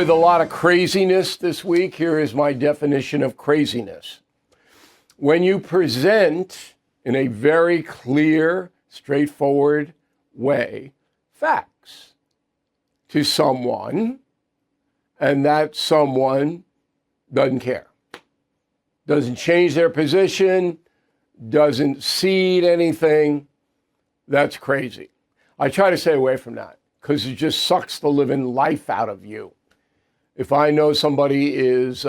with a lot of craziness this week. Here is my definition of craziness. When you present in a very clear, straightforward way facts to someone, and that someone doesn't care, doesn't change their position, doesn't cede anything, that's crazy. I try to stay away from that because it just sucks the living life out of you. If I know somebody is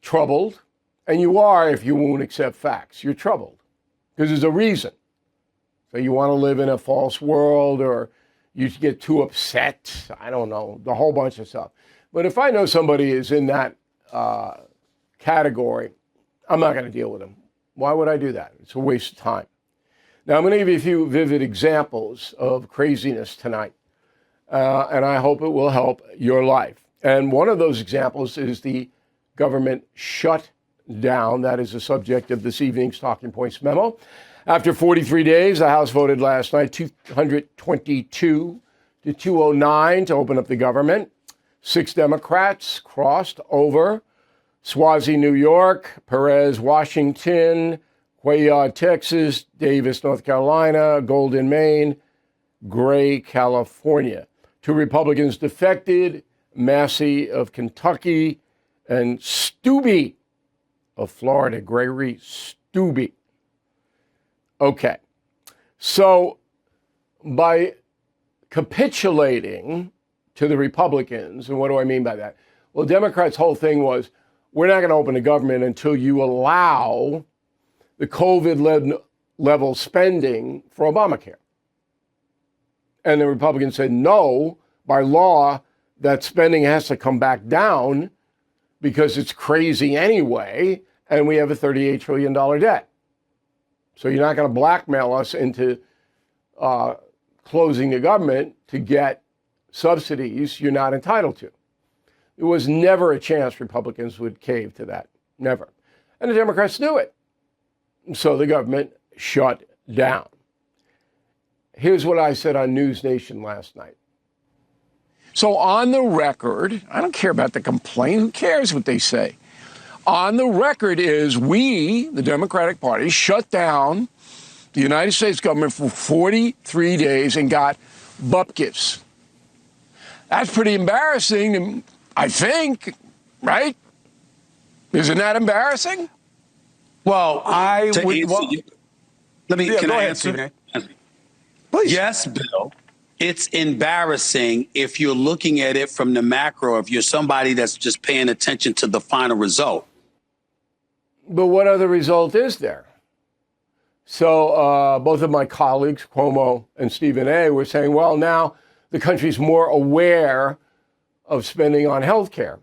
troubled, and you are if you won't accept facts, you're troubled because there's a reason. So you want to live in a false world, or you get too upset, I don't know, the whole bunch of stuff. But if I know somebody is in that category, I'm not going to deal with them. Why would I do that? It's a waste of time. Now, I'm going to give you a few vivid examples of craziness tonight, and I hope it will help your life. And one of those examples is the government shutdown. That is the subject of this evening's Talking Points memo. After 43 days, the House voted last night 222 to 209 to open up the government. 6 Democrats crossed over Swazi, New York, Perez, Washington, Cuellar, Texas, Davis, North Carolina, Golden, Maine, Gray, California. 2 Republicans defected, Massey of Kentucky, and Stubbe of Florida, Gregory Stubbe. Okay, so by capitulating to the Republicans, and what do I mean by that? Well, Democrats' whole thing was, we're not going to open the government until you allow the COVID level spending for Obamacare. And the Republicans said, no, by law, that spending has to come back down because it's crazy anyway, and we have a $38 trillion debt. So you're not going to blackmail us into closing the government to get subsidies you're not entitled to. There was never a chance Republicans would cave to that. Never. And the Democrats knew it. So the government shut down. Here's what I said on News Nation last night. So on the record, I don't care about the complaint. Who cares what they say? On the record is we, the Democratic Party, shut down the United States government for 43 days and got bupkis. That's pretty embarrassing, I think, right? Isn't that embarrassing? Well, let me, can I answer? Please. Yes, Bill. It's embarrassing if you're looking at it from the macro, if you're somebody that's just paying attention to the final result. But what other result is there? So both of my colleagues, Cuomo and Stephen A., were saying, well, now the country's more aware of spending on health care.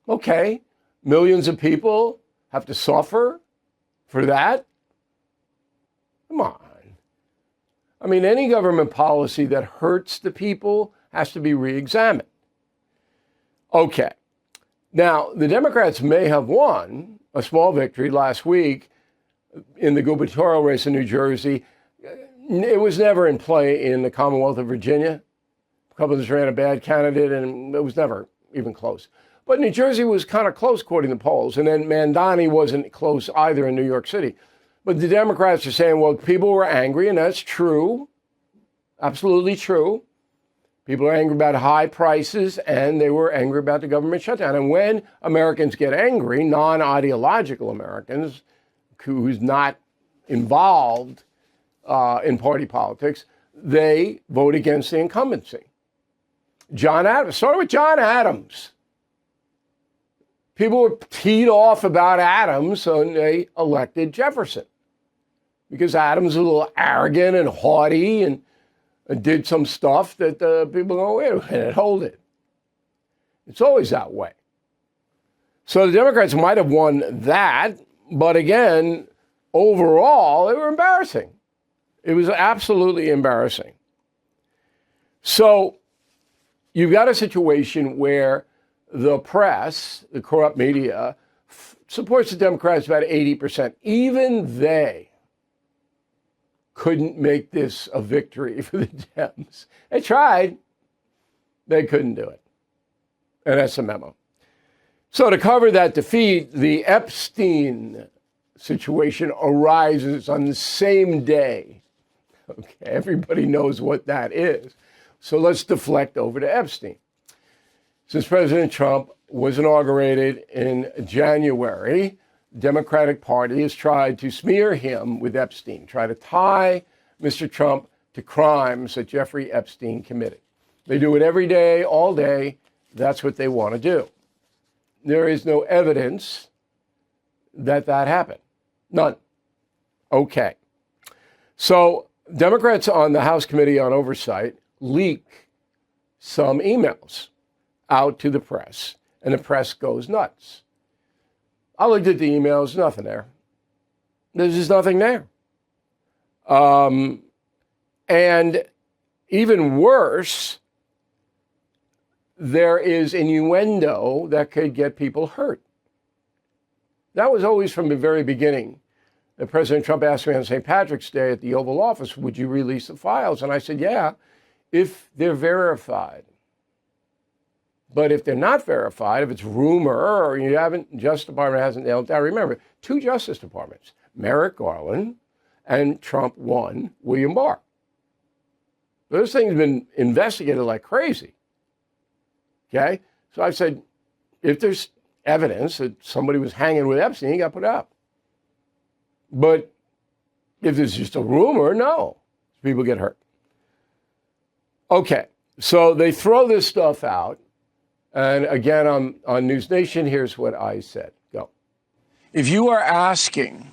Okay, millions of people have to suffer for that? Come on. I mean, any government policy that hurts the people has to be re-examined. Okay. Now, the Democrats may have won a small victory last week in the gubernatorial race in New Jersey. It was never in play in the Commonwealth of Virginia. Republicans ran a bad candidate, and it was never even close. But New Jersey was kind of close, according to the polls. And then Mandani wasn't close either in New York City. But the Democrats are saying, well, people were angry, and that's true. Absolutely true. People are angry about high prices, and they were angry about the government shutdown. And when Americans get angry, non-ideological Americans, who's not involved in party politics, they vote against the incumbency. John Adams, started with John Adams. People were teed off about Adams, so they elected Jefferson. Because Adams was a little arrogant and haughty and did some stuff that people go, wait a minute, hold it. It's always that way. So the Democrats might have won that, but again, overall, they were embarrassing. It was absolutely embarrassing. So you've got a situation where the press, the corrupt media, supports the Democrats about 80%. Even they couldn't make this a victory for the Dems. They tried. They couldn't do it. And that's a memo. So to cover that defeat, the Epstein situation arises on the same day. Okay, everybody knows what that is. So let's deflect over to Epstein. Since President Trump was inaugurated in January, the Democratic Party has tried to smear him with Epstein, try to tie Mr. Trump to crimes that Jeffrey Epstein committed. They do it every day, all day. That's what they want to do. There is no evidence that that happened. None. Okay. So Democrats on the House Committee on Oversight leak some emails out to the press, and the press goes nuts. I looked at the emails, nothing there. There's just nothing there. And even worse, there is innuendo that could get people hurt. That was always from the very beginning. That President Trump asked me on St. Patrick's Day at the Oval Office, would you release the files? And I said, yeah, if they're verified. But if they're not verified, if it's rumor or you haven't, Justice Department hasn't nailed it down. Remember, 2 Justice Departments, Merrick Garland and Trump 1, William Barr. Those things have been investigated like crazy. Okay? So I said, if there's evidence that somebody was hanging with Epstein, you got to put it up. But if it's just a rumor, no. People get hurt. Okay, so they throw this stuff out. And again, on News Nation, here's what I said. Go. If you are asking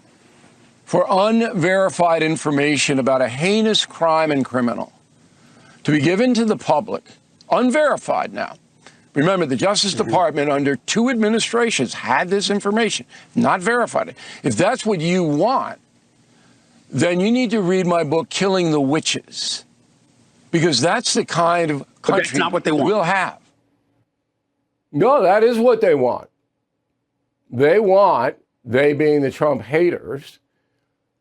for unverified information about a heinous crime and criminal to be given to the public, unverified now. Remember, the Justice Department under 2 administrations had this information, not verified it. If that's what you want, then you need to read my book, Killing the Witches, because that's the kind of country that's not what they want. We'll have. No, that is what they want. They want, they being the Trump haters,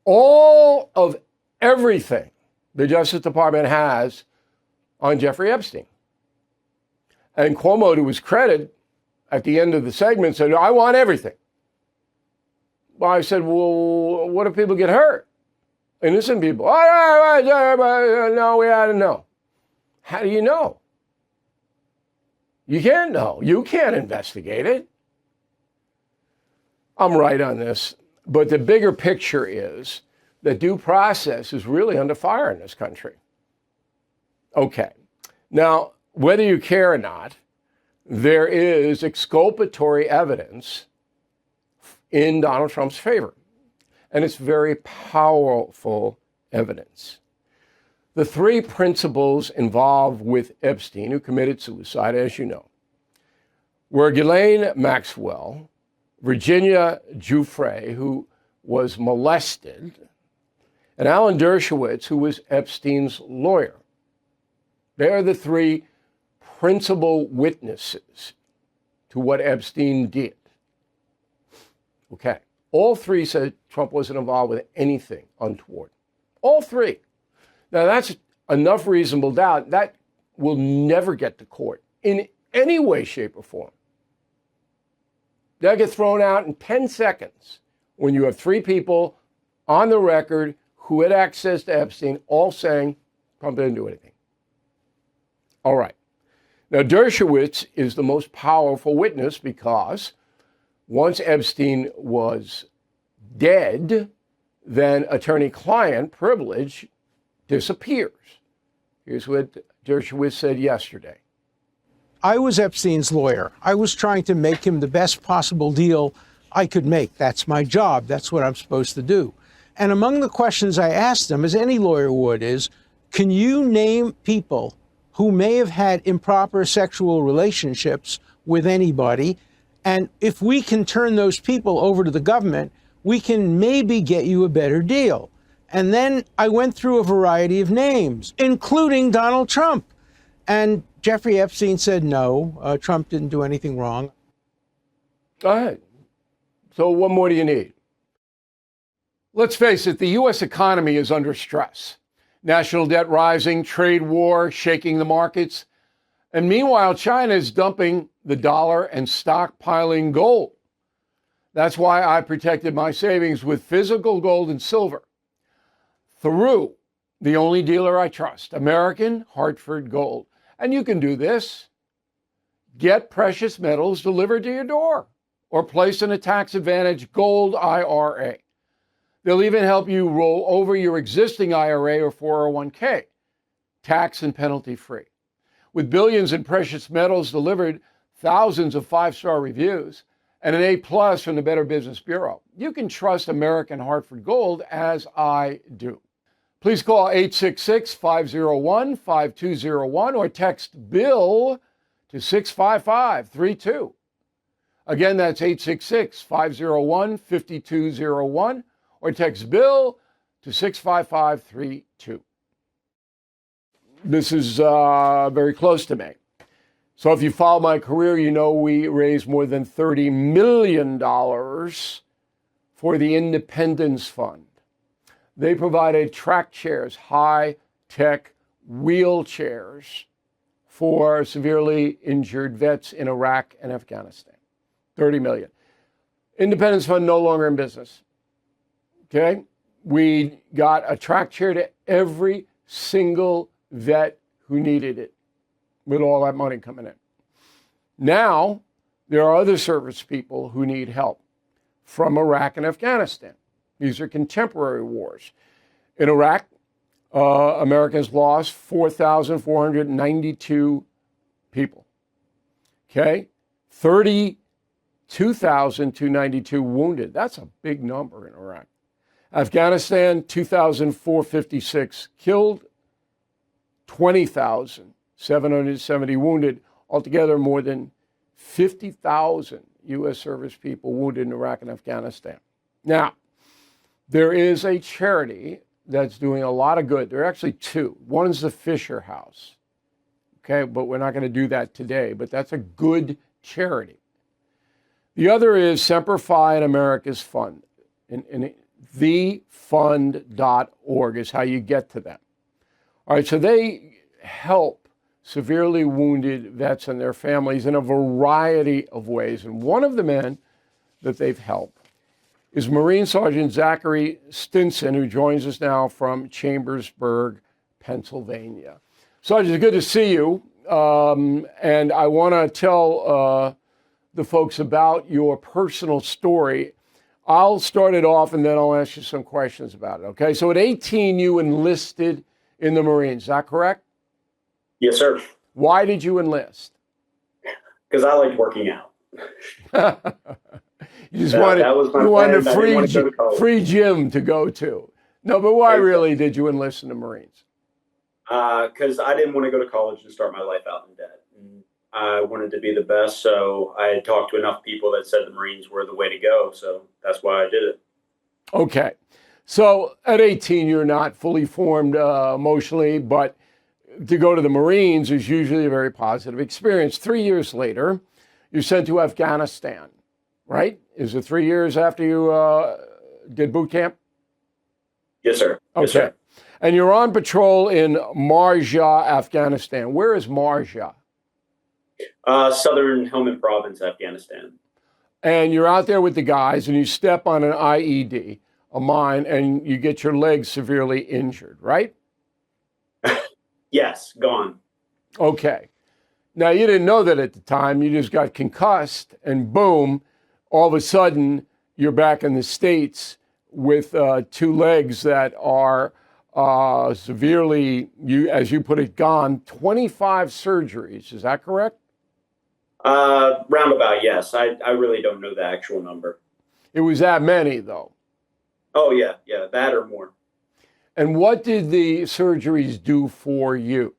all of everything the Justice Department has on Jeffrey Epstein. And Cuomo, to his credit, at the end of the segment said, I want everything. Well, I said, well, what if people get hurt? Innocent people. No, we had to know. How do you know? You can't know. You can't investigate it. I'm right on this. But the bigger picture is that due process is really under fire in this country. Okay. Now, whether you care or not, there is exculpatory evidence in Donald Trump's favor. And it's very powerful evidence. The 3 principals involved with Epstein, who committed suicide, as you know, were Ghislaine Maxwell, Virginia Giuffre, who was molested, and Alan Dershowitz, who was Epstein's lawyer. They are the 3 principal witnesses to what Epstein did. Okay. All 3 said Trump wasn't involved with anything untoward. All 3. Now, that's enough reasonable doubt. That will never get to court in any way, shape, or form. They'll get thrown out in 10 seconds when you have 3 people on the record who had access to Epstein all saying Trump didn't do anything. All right. Now, Dershowitz is the most powerful witness because once Epstein was dead, then attorney-client privilege disappears. Here's what Dershowitz said yesterday. I was Epstein's lawyer. I was trying to make him the best possible deal I could make. That's my job. That's what I'm supposed to do. And among the questions I asked him, as any lawyer would, is, can you name people who may have had improper sexual relationships with anybody? And if we can turn those people over to the government, we can maybe get you a better deal. And then I went through a variety of names, including Donald Trump. And Jeffrey Epstein said no, Trump didn't do anything wrong. All right. So what more do you need? Let's face it, the U.S. economy is under stress. National debt rising, trade war shaking the markets. And meanwhile, China is dumping the dollar and stockpiling gold. That's why I protected my savings with physical gold and silver through the only dealer I trust, American Hartford Gold. And you can do this. Get precious metals delivered to your door or place in a tax-advantaged gold IRA. They'll even help you roll over your existing IRA or 401k, tax and penalty free. With billions in precious metals delivered, thousands of five-star reviews, and an A+ from the Better Business Bureau, you can trust American Hartford Gold as I do. Please call 866-501-5201 or text BILL to 65532. Again, that's 866-501-5201 or text BILL to 65532. This is very close to me. So if you follow my career, you know we raised more than $30 million for the Independence Fund. They provided track chairs, high-tech wheelchairs for severely injured vets in Iraq and Afghanistan. 30 million. Independence Fund no longer in business. Okay? We got a track chair to every single vet who needed it with all that money coming in. Now, there are other service people who need help from Iraq and Afghanistan. These are contemporary wars. In Iraq, Americans lost 4,492 people. Okay? 32,292 wounded. That's a big number in Iraq. Afghanistan, 2,456 killed, 20,770 wounded. Altogether, more than 50,000 U.S. service people wounded in Iraq and Afghanistan. Now, there is a charity that's doing a lot of good. There are actually two. One is the Fisher House. Okay, but we're not going to do that today, but that's a good charity. The other is Semper Fi and America's Fund. And thefund.org is how you get to them. All right, so they help severely wounded vets and their families in a variety of ways. And one of the men that they've helped is Marine Sergeant Zachary Stinson, who joins us now from Chambersburg, Pennsylvania. Sergeant, it's good to see you. And I want to tell the folks about your personal story. I'll start it off and then I'll ask you some questions about it, okay? So at 18, you enlisted in the Marines, is that correct? Yes, sir. Why did you enlist? Because I liked working out. You just wanted a free gym to go to. No, but why really did you enlist in the Marines? Because I didn't want to go to college and start my life out in debt. And I wanted to be the best, so I had talked to enough people that said the Marines were the way to go, so that's why I did it. Okay. So at 18, you're not fully formed emotionally, but to go to the Marines is usually a very positive experience. 3 years later, you're sent to Afghanistan, right? Is it 3 years after you did boot camp? Yes, sir. Okay. Yes, sir. And you're on patrol in Marja, Afghanistan. Where is Marja? Southern Helmand Province, Afghanistan. And you're out there with the guys and you step on an IED, a mine, and you get your legs severely injured, right? Yes, gone. Okay. Now, you didn't know that at the time. You just got concussed, and boom, all of a sudden, you're back in the States with two legs that are severely, as you put it, gone. 25 surgeries. Is that correct? Roundabout, yes. I really don't know the actual number. It was that many, though. Oh, yeah, that or more. And what did the surgeries do for you?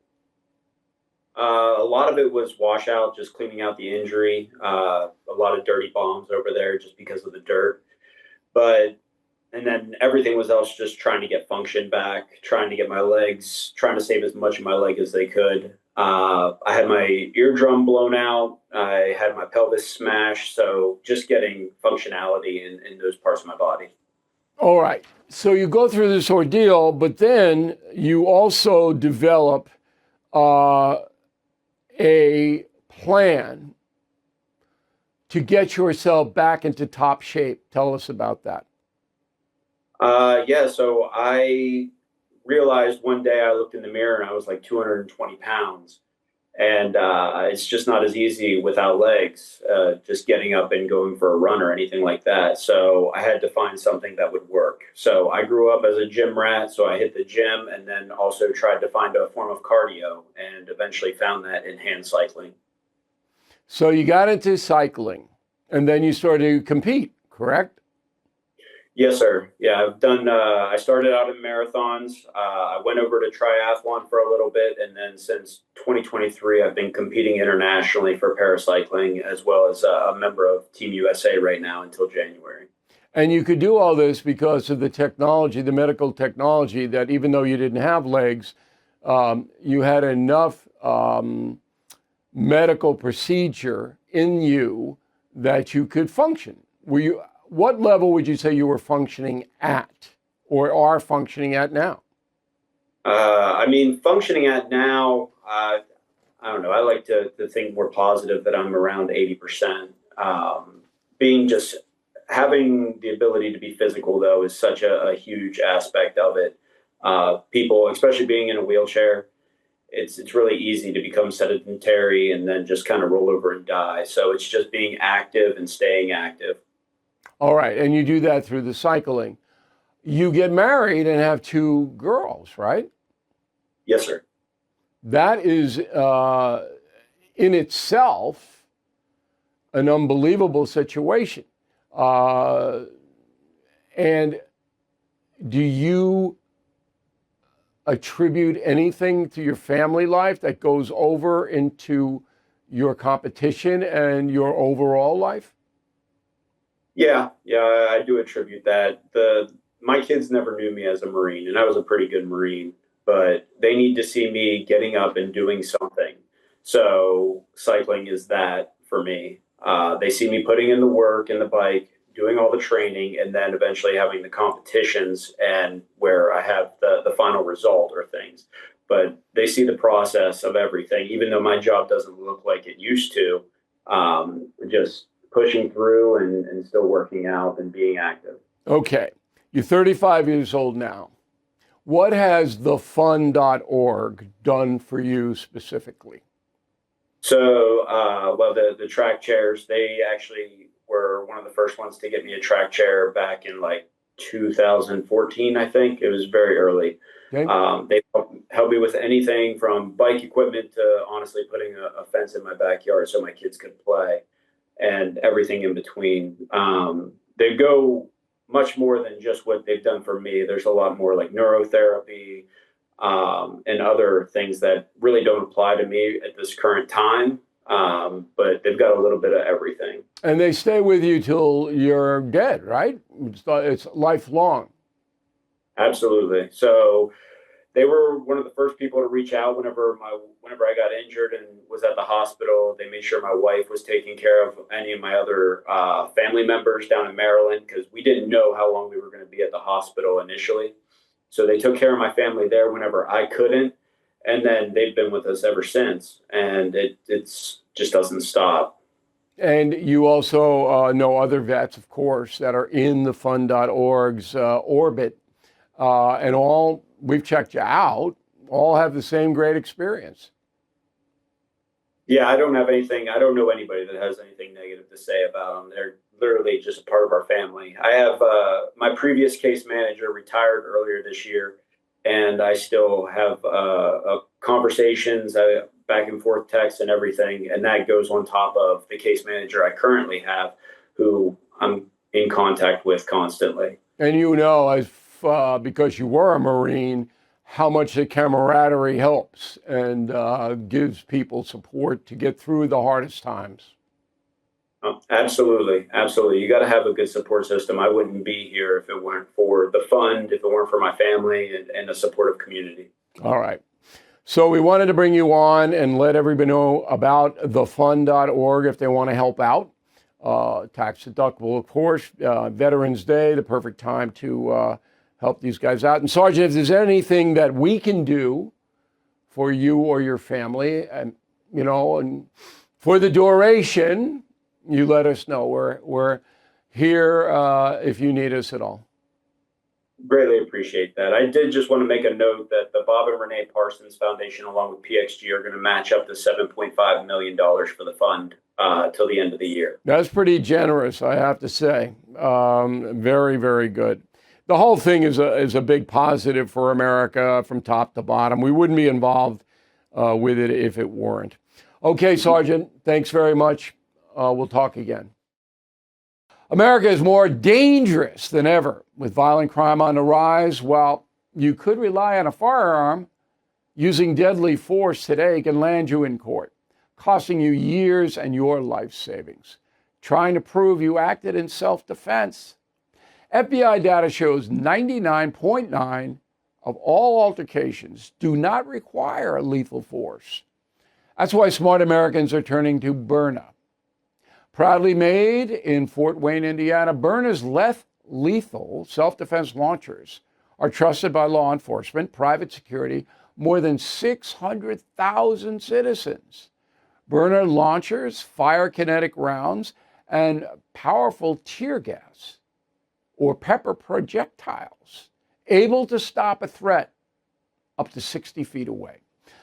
A lot of it was washout, just cleaning out the injury. A lot of dirty bombs over there just because of the dirt. And then everything was else just trying to get function back, trying to get my legs, trying to save as much of my leg as they could. I had my eardrum blown out. I had my pelvis smashed. So just getting functionality in those parts of my body. All right. So you go through this ordeal, but then you also develop a plan to get yourself back into top shape? Tell us about that. Yeah, so I realized one day I looked in the mirror and I was like 220 pounds. And it's just not as easy without legs, just getting up and going for a run or anything like that. So I had to find something that would work. So I grew up as a gym rat, so I hit the gym and then also tried to find a form of cardio and eventually found that in hand cycling. So you got into cycling and then you started to compete, correct? Yes, sir. Yeah, I've done. I started out in marathons. I went over to triathlon for a little bit, and then since 2023, I've been competing internationally for paracycling, as well as a member of Team USA right now until January. And you could do all this because of the technology, the medical technology, that even though you didn't have legs, you had enough medical procedure in you that you could function. What level would you say you were functioning at or are functioning at now? I mean, functioning at now, I don't know. I like to think more positive that I'm around 80%. Being just having the ability to be physical, though, is such a huge aspect of it. People, especially being in a wheelchair, it's really easy to become sedentary and then just kind of roll over and die. So it's just being active and staying active. All right, and you do that through the cycling. You get married and have two girls, right? Yes, sir. That is in itself an unbelievable situation. And do you attribute anything to your family life that goes over into your competition and your overall life? Yeah, I do attribute that. My kids never knew me as a Marine, and I was a pretty good Marine, but they need to see me getting up and doing something. So cycling is that for me. They see me putting in the work and the bike, doing all the training, and then eventually having the competitions and where I have the final result or things. But they see the process of everything, even though my job doesn't look like it used to. Just pushing through and still working out and being active. Okay. You're 35 years old now. What has thefun.org done for you specifically? So, well, the track chairs, they actually were one of the first ones to get me a track chair back in like 2014, I think. It was very early. Okay. They helped me with anything from bike equipment to honestly putting a fence in my backyard so my kids could play and everything in between. They go much more than just what they've done for me. There's a lot more like neurotherapy and other things that really don't apply to me at this current time. But they've got a little bit of everything. And they stay with you till you're dead, right? It's lifelong. Absolutely. So they were one of the first people to reach out whenever I got injured and was at the hospital. They made sure my wife was taking care of any of my other family members down in Maryland because we didn't know how long we were going to be at the hospital initially. So they took care of my family there whenever I couldn't. And then they've been with us ever since. And it's just doesn't stop. And you also know other vets, of course, that are in the fun.org's orbit. And all, we've checked you out, all have the same great experience. Yeah, I don't know anybody that has anything negative to say about them. They're literally just a part of our family. I have my previous case manager retired earlier this year, and I still have conversations, back and forth texts and everything, and that goes on top of the case manager I currently have, who I'm in contact with constantly. And you know, as because you were a Marine, how much the camaraderie helps and gives people support to get through the hardest times. Absolutely. You got to have a good support system. I wouldn't be here if it weren't for the fund, if it weren't for my family and a supportive community. All right. So we wanted to bring you on and let everybody know about thefun.org if they want to help out. Tax deductible, of course. Veterans Day, the perfect time to help these guys out. And Sergeant, if there's anything that we can do for you or your family, and and for the duration, you let us know. We're here if you need us at all. Greatly appreciate that. I did just want to make a note that the Bob and Renee Parsons Foundation, along with PXG, are going to match up to $7.5 million for the fund till the end of the year. That's pretty generous, I have to say. Very, very good. The whole thing is a big positive for America from top to bottom. We wouldn't be involved with it if it weren't. Okay, Sergeant, thanks very much. We'll talk again. America is more dangerous than ever. With violent crime on the rise, while you could rely on a firearm, using deadly force today can land you in court, costing you years and your life savings. Trying to prove you acted in self-defense. FBI data shows 99.9% of all altercations do not require lethal force. That's why smart Americans are turning to Byrna. Proudly made in Fort Wayne, Indiana, Byrna's lethal self-defense launchers are trusted by law enforcement, private security, more than 600,000 citizens. Byrna launchers fire kinetic rounds and powerful tear gas or pepper projectiles, able to stop a threat up to 60 feet away.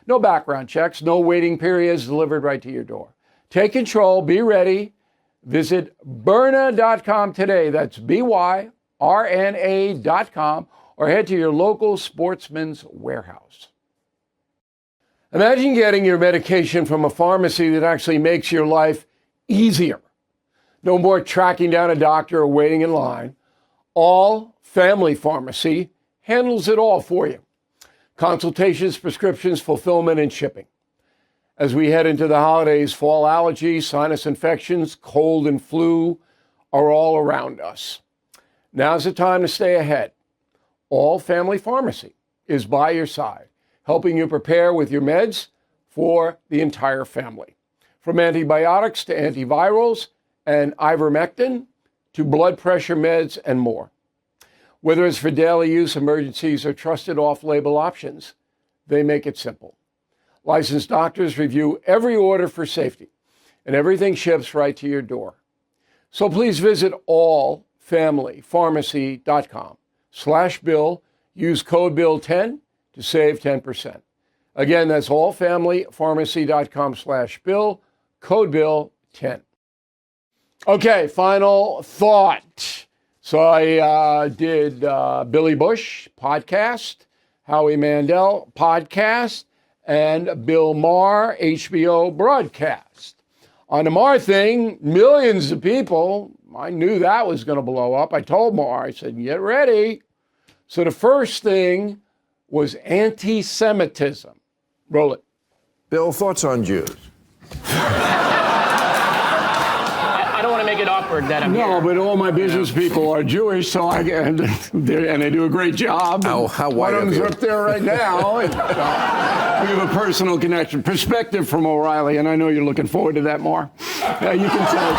No background checks, no waiting periods, delivered right to your door. Take control, be ready. Visit Byrna.com today. That's BYRNA.com, or head to your local Sportsman's Warehouse. Imagine getting your medication from a pharmacy that actually makes your life easier. No more tracking down a doctor or waiting in line. All Family Pharmacy handles it all for you. Consultations, prescriptions, fulfillment, and shipping. As we head into the holidays, fall allergies, sinus infections, cold and flu are all around us. Now's the time to stay ahead. All Family Pharmacy is by your side, helping you prepare with your meds for the entire family. From antibiotics to antivirals and ivermectin to blood pressure meds and more. Whether it's for daily use, emergencies, or trusted off-label options, they make it simple. Licensed doctors review every order for safety, and everything ships right to your door. So please visit allfamilypharmacy.com/bill. Use code BILL10 to save 10%. Again, that's allfamilypharmacy.com/bill, code BILL10. Okay, final thought. So I did Billy Bush podcast, Howie Mandel podcast, and Bill Maher HBO broadcast. On the Maher thing, millions of people, I knew that was going to blow up. I told Maher, I said, get ready. So the first thing was anti-Semitism. Roll it. Bill, thoughts on Jews? I don't want to make it awkward that I'm here. No, but all my business people are Jewish, so and they do a great job. How one white of of them's you? up there right now. And, we have a personal connection, perspective from O'Reilly, and I know you're looking forward to that more. You can tell.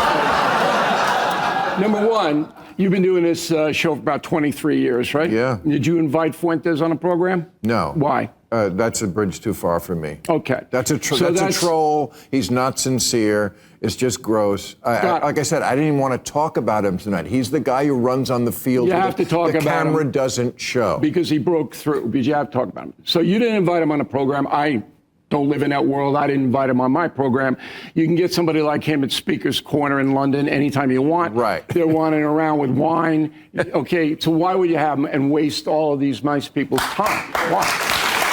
Number one, you've been doing this show for about 23 years, right? Yeah. Did you invite Fuentes on a program? No. Why? That's a bridge too far for me. Okay. That's a troll. He's not sincere. It's just gross. Like I said, I didn't even want to talk about him tonight. He's the guy who runs on the field. You have to talk about him. The camera doesn't show. Because he broke through. Because you have to talk about him. So you didn't invite him on a program. I don't live in that world. I didn't invite him on my program. You can get somebody like him at Speaker's Corner in London anytime you want. Right. They're wandering around with wine. Okay, so why would you have them and waste all of these nice people's time? Why?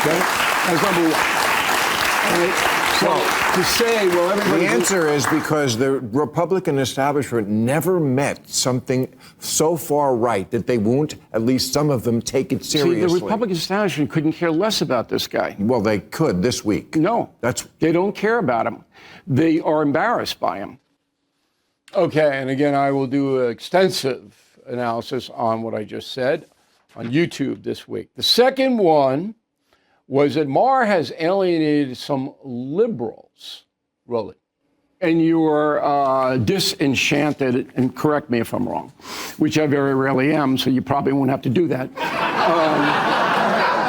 Okay? That's number one. All right? So to say, well, everybody... The answer is because the Republican establishment never met something so far right that they won't, at least some of them, take it seriously. See, the Republican establishment couldn't care less about this guy. Well, they could this week. No. They don't care about him. They are embarrassed by him. Okay, and again, I will do an extensive analysis on what I just said on YouTube this week. The second one was that Maher has alienated some liberals. Roll it. And you were disenchanted, and correct me if I'm wrong, which I very rarely am, so you probably won't have to do that.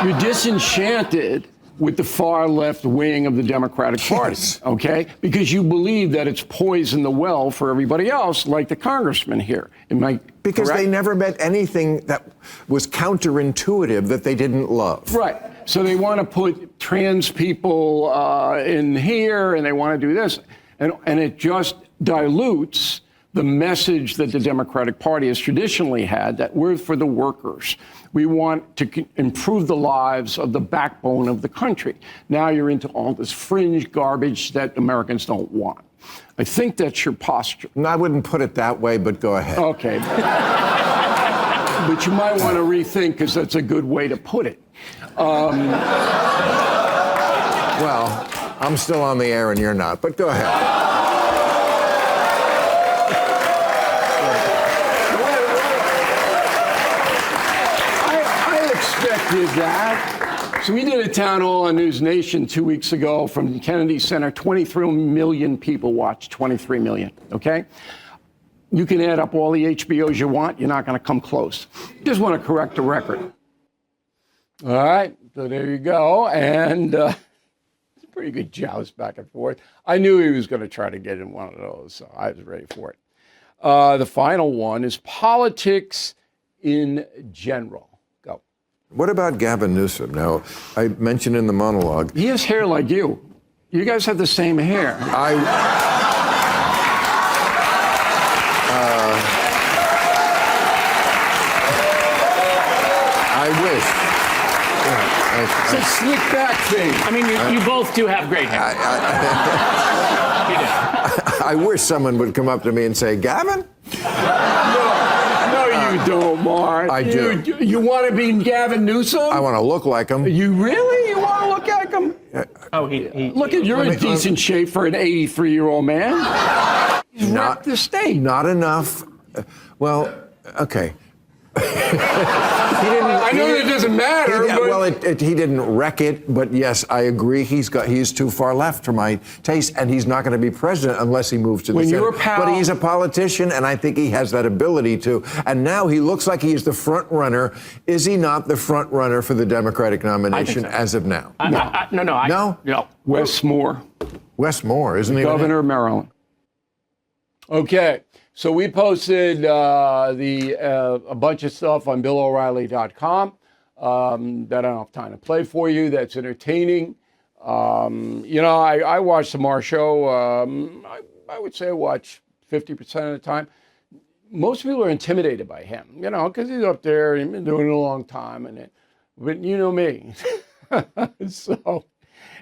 You're disenchanted with the far left wing of the Democratic Party, Yes. okay? Because you believe that it's poisoned the well for everybody else, like the congressman here. Because correct? they never met anything that was counterintuitive that they didn't love. Right. So they want to put trans people in here, and they want to do this. And it just dilutes the message that the Democratic Party has traditionally had, that we're for the workers. We want to improve the lives of the backbone of the country. Now you're into all this fringe garbage that Americans don't want. I think that's your posture. I wouldn't put it that way, but go ahead. Okay. But you might want to rethink, because that's a good way to put it. Well, I'm still on the air and you're not, but go ahead. Did that. So we did a town hall on News Nation 2 weeks ago from the Kennedy Center. 23 million people watched, 23 million, okay? You can add up all the HBOs you want. You're not going to come close. Just want to correct the record. All right, so there you go. And it's a pretty good joust back and forth. I knew he was going to try to get in one of those, so I was ready for it. The final one is politics in general. What about Gavin Newsom? Now, I mentioned in the monologue. He has hair like you. You guys have the same hair. I wish. It's a slick back thing. I mean, you both do have great hair. I wish someone would come up to me and say, Gavin? No, you don't, Mark. I do. You want to be Gavin Newsom? I want to look like him. You really? You want to look like him? Oh, Look, you're in decent shape for an 83-year-old man. He's wrecked the state. Not enough. Well, okay. I know that doesn't matter. But He didn't wreck it, but yes, I agree. He's too far left for my taste, and he's not going to be president unless he moves to the Senate. But he's a politician, and I think he has that ability to. And now he looks like he's the front runner. Is he not the front runner for the Democratic nomination as of now? No. Wes Moore. Wes Moore, isn't he? Governor of Maryland. Okay. So we posted a bunch of stuff on BillO'Reilly.com that I don't have time to play for you. That's entertaining. I watch the Maher Show. I would say I watch 50% of the time. Most people are intimidated by him, because he's up there and he's been doing it a long time. But you know me. So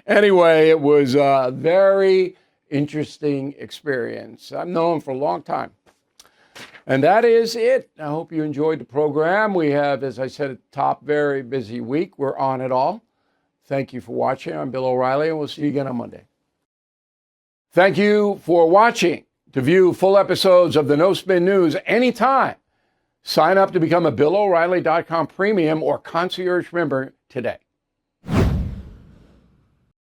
anyway, it was a very interesting experience. I've known him for a long time. And that is it. I hope you enjoyed the program. We have, as I said at the top, very busy week. We're on it all. Thank you for watching. I'm Bill O'Reilly, and we'll see you again on Monday. Thank you for watching. To view full episodes of the No Spin News anytime, sign up to become a BillO'Reilly.com premium or concierge member today.